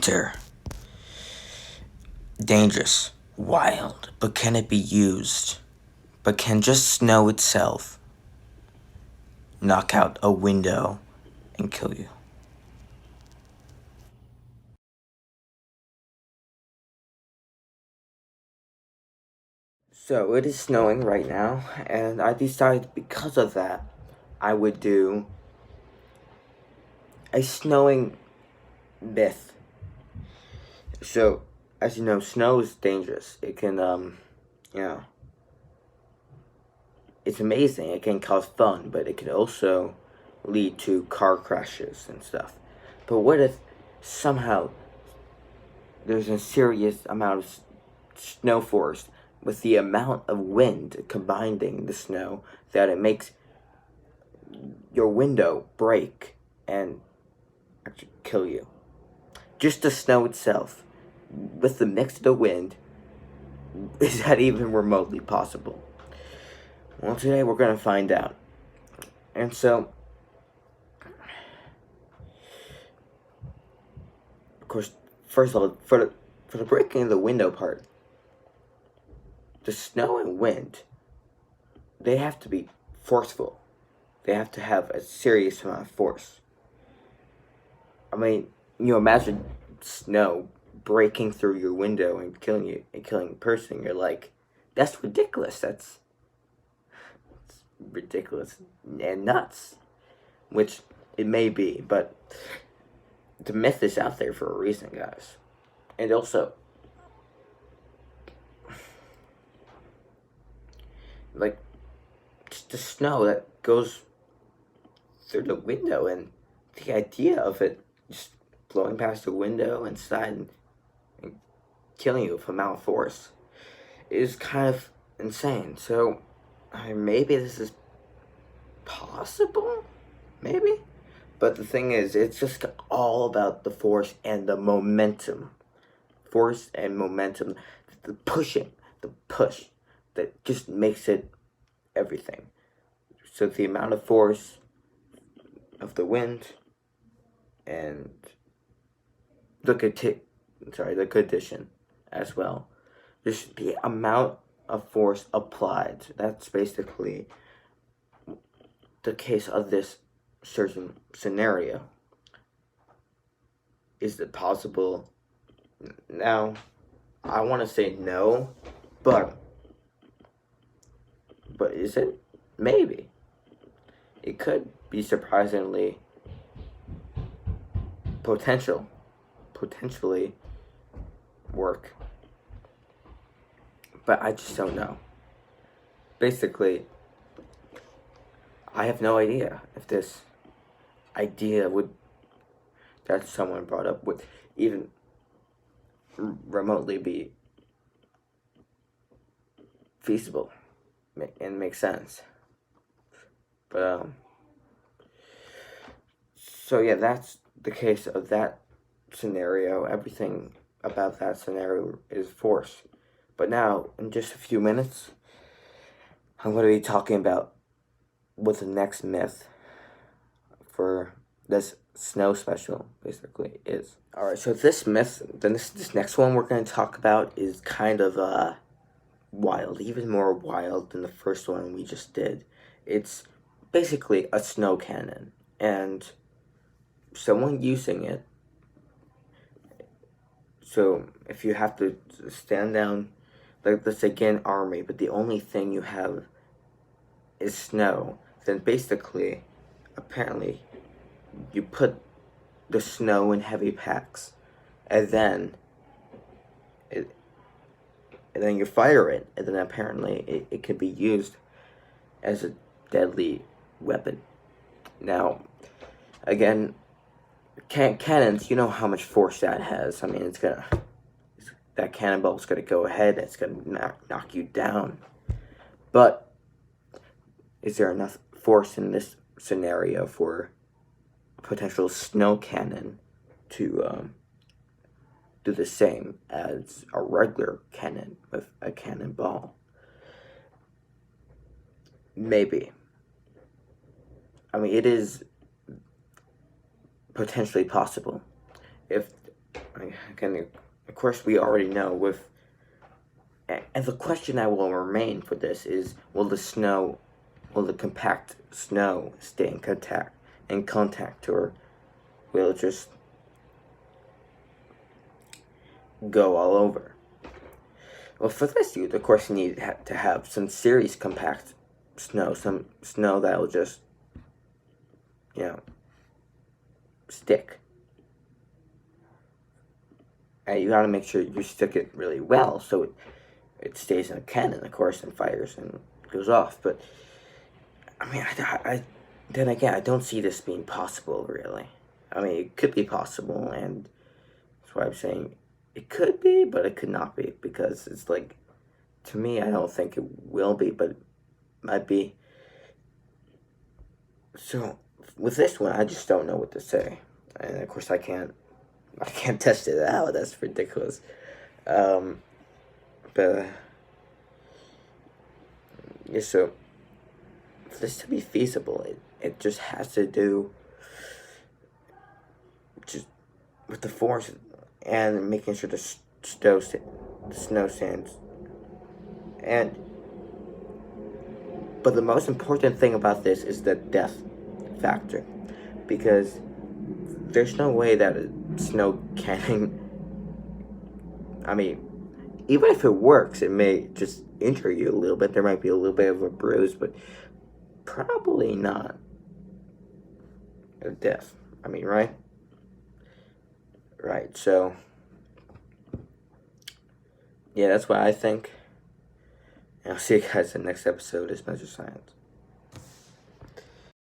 winter. Dangerous, wild, but can it be used? But can just snow itself knock out a window and kill you? So it is snowing right now, and I decided because of that, I would do a snowing myth. So, as you know, snow is dangerous. It can, you know, it's amazing. It can cause fun, but it can also lead to car crashes and stuff. But what if somehow there's a serious amount of snow force with the amount of wind combining the snow that it makes your window break and actually kill you? Just the snow itself, with the mix of the wind, is that even remotely possible? Well, today we're going to find out. And so, of course, first of all, for the breaking of the window part, the snow and wind, they have to be forceful. They have to have a serious amount of force. I mean, you imagine snow breaking through your window and killing you and killing a person. You're like, that's ridiculous. That's ridiculous and nuts. Which it may be, but the myth is out there for a reason, guys. And also, like, just the snow that goes through the window, and the idea of it just blowing past the window inside and killing you with amount of force is kind of insane. So, maybe this is possible? Maybe? But the thing is, it's just all about the force and the momentum. Force and momentum. The pushing, the push that just makes it everything. So the amount of force of the wind and the condition as well. Just the amount of force applied. That's basically the case of this certain scenario. Is it possible? Now, I want to say no, but is it? Maybe. It could be surprisingly potentially work. But I just don't know. Basically, I have no idea if this idea that someone brought up would even remotely be feasible and make sense. But so yeah, that's the case of that scenario. Everything about that scenario is force. But now, in just a few minutes, I'm going to be talking about what the next myth for this snow special basically is. Alright, so this myth, then this next one we're going to talk about is kind of wild, even more wild than the first one we just did. It's basically a snow cannon, and someone using it. So if you have to stand down, like let's say get an army, but the only thing you have is snow, then basically, apparently, you put the snow in heavy packs, and then you fire it, and then apparently it can be used as a deadly weapon. Now, again, cannons, you know how much force that has. I mean, that cannonball's gonna go ahead, it's gonna knock you down. But is there enough force in this scenario for a potential snow cannon to do the same as a regular cannon with a cannonball? Maybe. I mean, it is potentially possible. If And of course, we already know with. And the question that will remain for this is: will the compact snow stay in contact, or will it just go all over? Well, for this, you of course need to have some serious compact snow, some snow that will just, stick. And you gotta make sure you stick it really well so it stays in a cannon, of course, and fires and goes off. But I mean, then again, I don't see this being possible, really. I mean, it could be possible, and that's why I'm saying it could be, but it could not be, because it's like, to me, I don't think it will be, but it might be. So with this one, I just don't know what to say, and of course, I can't test it out. That's ridiculous. But yeah, so for this to be feasible, it just has to do just with the force and making sure the snow stands. But the most important thing about this is the death factor, because there's no way that a snow cannon, I mean, even if it works, it may just injure you a little bit. There might be a little bit of a bruise, but probably not a death. I mean, right? Right, so, yeah, that's what I think. And I'll see you guys in the next episode of Measure Science.